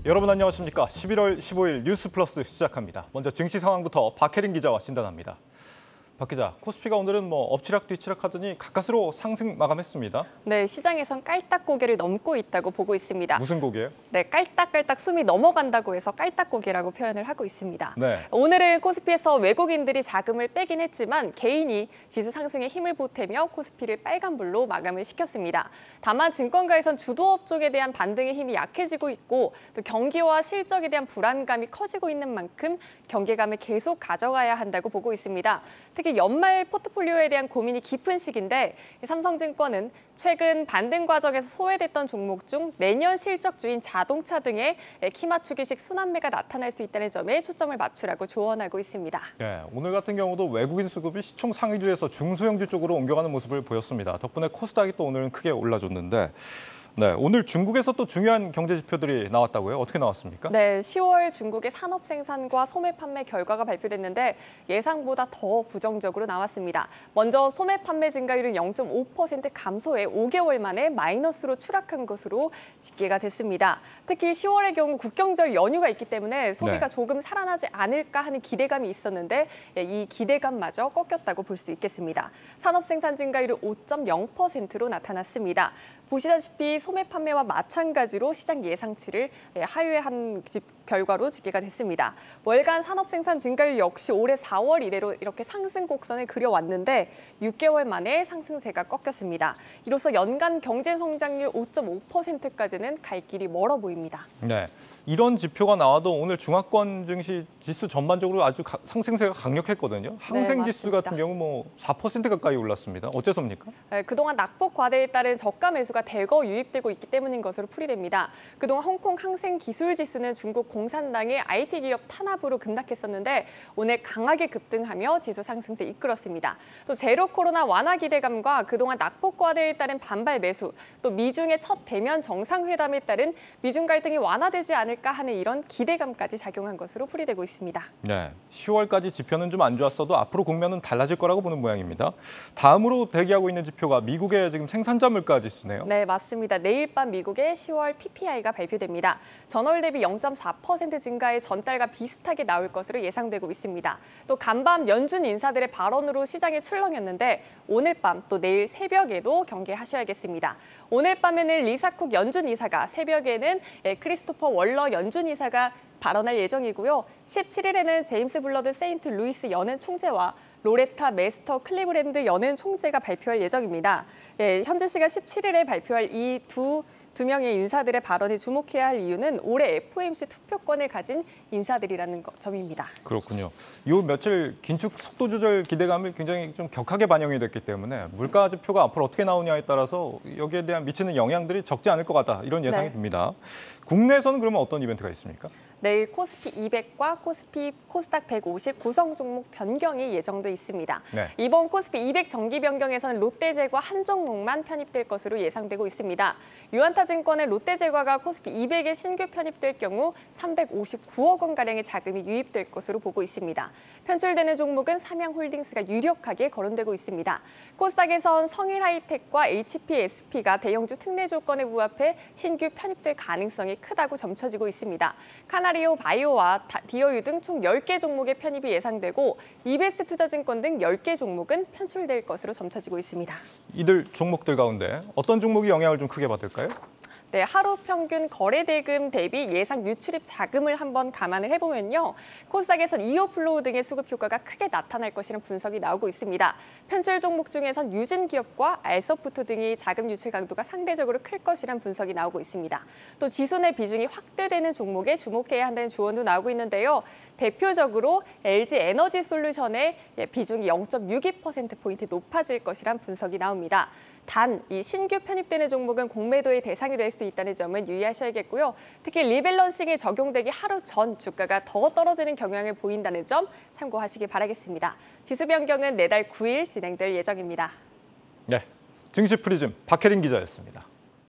여러분 안녕하십니까? 11월 15일 뉴스 플러스 시작합니다. 먼저 증시 상황부터 박혜린 기자와 진단합니다. 박 기자, 코스피가 오늘은 엎치락 뒤치락 하더니 가까스로 상승 마감했습니다. 네, 시장에선 깔딱고개를 넘고 있다고 보고 있습니다. 무슨 고개요? 네, 깔딱깔딱 숨이 넘어간다고 해서 깔딱고개라고 표현을 하고 있습니다. 네. 오늘은 코스피에서 외국인들이 자금을 빼긴 했지만 개인이 지수 상승에 힘을 보태며 코스피를 빨간불로 마감을 시켰습니다. 다만 증권가에선 주도업 쪽에 대한 반등의 힘이 약해지고 있고 또 경기와 실적에 대한 불안감이 커지고 있는 만큼 경계감을 계속 가져가야 한다고 보고 있습니다. 특히 연말 포트폴리오에 대한 고민이 깊은 시기인데 삼성증권은 최근 반등 과정에서 소외됐던 종목 중 내년 실적주인 자동차 등의 키 맞추기식 순환매가 나타날 수 있다는 점에 초점을 맞추라고 조언하고 있습니다. 네, 오늘 같은 경우도 외국인 수급이 시총 상위주에서 중소형주 쪽으로 옮겨가는 모습을 보였습니다. 덕분에 코스닥이 또 오늘은 크게 올라줬는데 네, 오늘 중국에서 또 중요한 경제 지표들이 나왔다고요? 어떻게 나왔습니까? 네, 10월 중국의 산업 생산과 소매 판매 결과가 발표됐는데 예상보다 더 부정적으로 나왔습니다. 먼저 소매 판매 증가율은 0.5% 감소해 5개월 만에 마이너스로 추락한 것으로 집계가 됐습니다. 특히 10월의 경우 국경절 연휴가 있기 때문에 소비가 조금 살아나지 않을까 하는 기대감이 있었는데 이 기대감마저 꺾였다고 볼 수 있겠습니다. 산업 생산 증가율은 5.0%로 나타났습니다. 보시다시피 소매 판매와 마찬가지로 시장 예상치를 하회한 결과로 집계가 됐습니다. 월간 산업 생산 증가율 역시 올해 4월 이래로 이렇게 상승 곡선을 그려왔는데 6개월 만에 상승세가 꺾였습니다. 이로써 연간 경제 성장률 5.5%까지는 갈 길이 멀어 보입니다. 네, 이런 지표가 나와도 오늘 중화권 증시 지수 전반적으로 아주 상승세가 강력했거든요. 항생 지수 같은 경우 4% 가까이 올랐습니다. 어째서입니까? 네, 그동안 낙폭 과대에 따른 저가 매수가 대거 유입되고 있기 때문인 것으로 풀이됩니다. 그동안 홍콩 항생 기술 지수는 중국 공산당의 IT 기업 탄압으로 급락했었는데 오늘 강하게 급등하며 지수 상승세 이끌었습니다. 또 제로 코로나 완화 기대감과 그동안 낙폭 과대에 따른 반발 매수, 또 미중의 첫 대면 정상회담에 따른 미중 갈등이 완화되지 않을까 하는 이런 기대감까지 작용한 것으로 풀이되고 있습니다. 네, 10월까지 지표는 좀 안 좋았어도 앞으로 국면은 달라질 거라고 보는 모양입니다. 다음으로 대기하고 있는 지표가 미국의 지금 생산자 물가 지수네요. 네, 맞습니다. 내일 밤 미국의 10월 PPI가 발표됩니다. 전월 대비 0.4% 증가해 전달과 비슷하게 나올 것으로 예상되고 있습니다. 또 간밤 연준 인사들의 발언으로 시장에 출렁였는데 오늘 밤 또 내일 새벽에도 경계하셔야겠습니다. 오늘 밤에는 리사쿡 연준 이사가, 새벽에는 크리스토퍼 월러 연준 이사가 발언할 예정이고요. 17일에는 제임스 블러드 세인트 루이스 연은 총재와 로레타 메스터 클리브랜드 연은 총재가 발표할 예정입니다. 현지 시간 17일에 발표할 이 두 명의 인사들의 발언에 주목해야 할 이유는 올해 FOMC 투표권을 가진 인사들이라는 점입니다. 그렇군요. 요 며칠 긴축 속도 조절 기대감이 굉장히 좀 격하게 반영이 됐기 때문에 물가 지표가 앞으로 어떻게 나오냐에 따라서 여기에 대한 미치는 영향들이 적지 않을 것 같다 이런 예상이 듭니다. 국내에서는 그러면 어떤 이벤트가 있습니까? 내일 코스피 200과 코스닥 150 구성 종목 변경이 예정돼 있습니다. 네. 이번 코스피 200 정기 변경에서는 롯데제과 한 종목만 편입될 것으로 예상되고 있습니다. 유안타증권의 롯데제과가 코스피 200에 신규 편입될 경우 359억 원가량의 자금이 유입될 것으로 보고 있습니다. 편출되는 종목은 삼양홀딩스가 유력하게 거론되고 있습니다. 코스닥에선 성일하이텍과 HPSP가 대형주 특례 조건에 부합해 신규 편입될 가능성이 크다고 점쳐지고 있습니다. 카나리오 바이오와 디어유 등 총 10개 종목의 편입이 예상되고 이베스트 투자증권 등 10개 종목은 편출될 것으로 점쳐지고 있습니다. 이들 종목들 가운데 어떤 종목이 영향을 좀 크게 받을까요? 네, 하루 평균 거래 대금 대비 예상 유출입 자금을 한번 감안을 해보면요. 코스닥에선 이어플로우 등의 수급 효과가 크게 나타날 것이라는 분석이 나오고 있습니다. 편출 종목 중에선 유진기업과 알소프트 등이 자금 유출 강도가 상대적으로 클 것이라는 분석이 나오고 있습니다. 또 지수 내 비중이 확대되는 종목에 주목해야 한다는 조언도 나오고 있는데요. 대표적으로 LG 에너지 솔루션의 비중이 0.62%포인트 높아질 것이라는 분석이 나옵니다. 단, 이 신규 편입되는 종목은 공매도의 대상이 될 수 있다는 점은 유의하셔야겠고요. 특히 리밸런싱이 적용되기 하루 전 주가가 더 떨어지는 경향을 보인다는 점 참고하시기 바라겠습니다. 지수 변경은 내달 9일 진행될 예정입니다. 네, 증시 프리즘 박혜린 기자였습니다.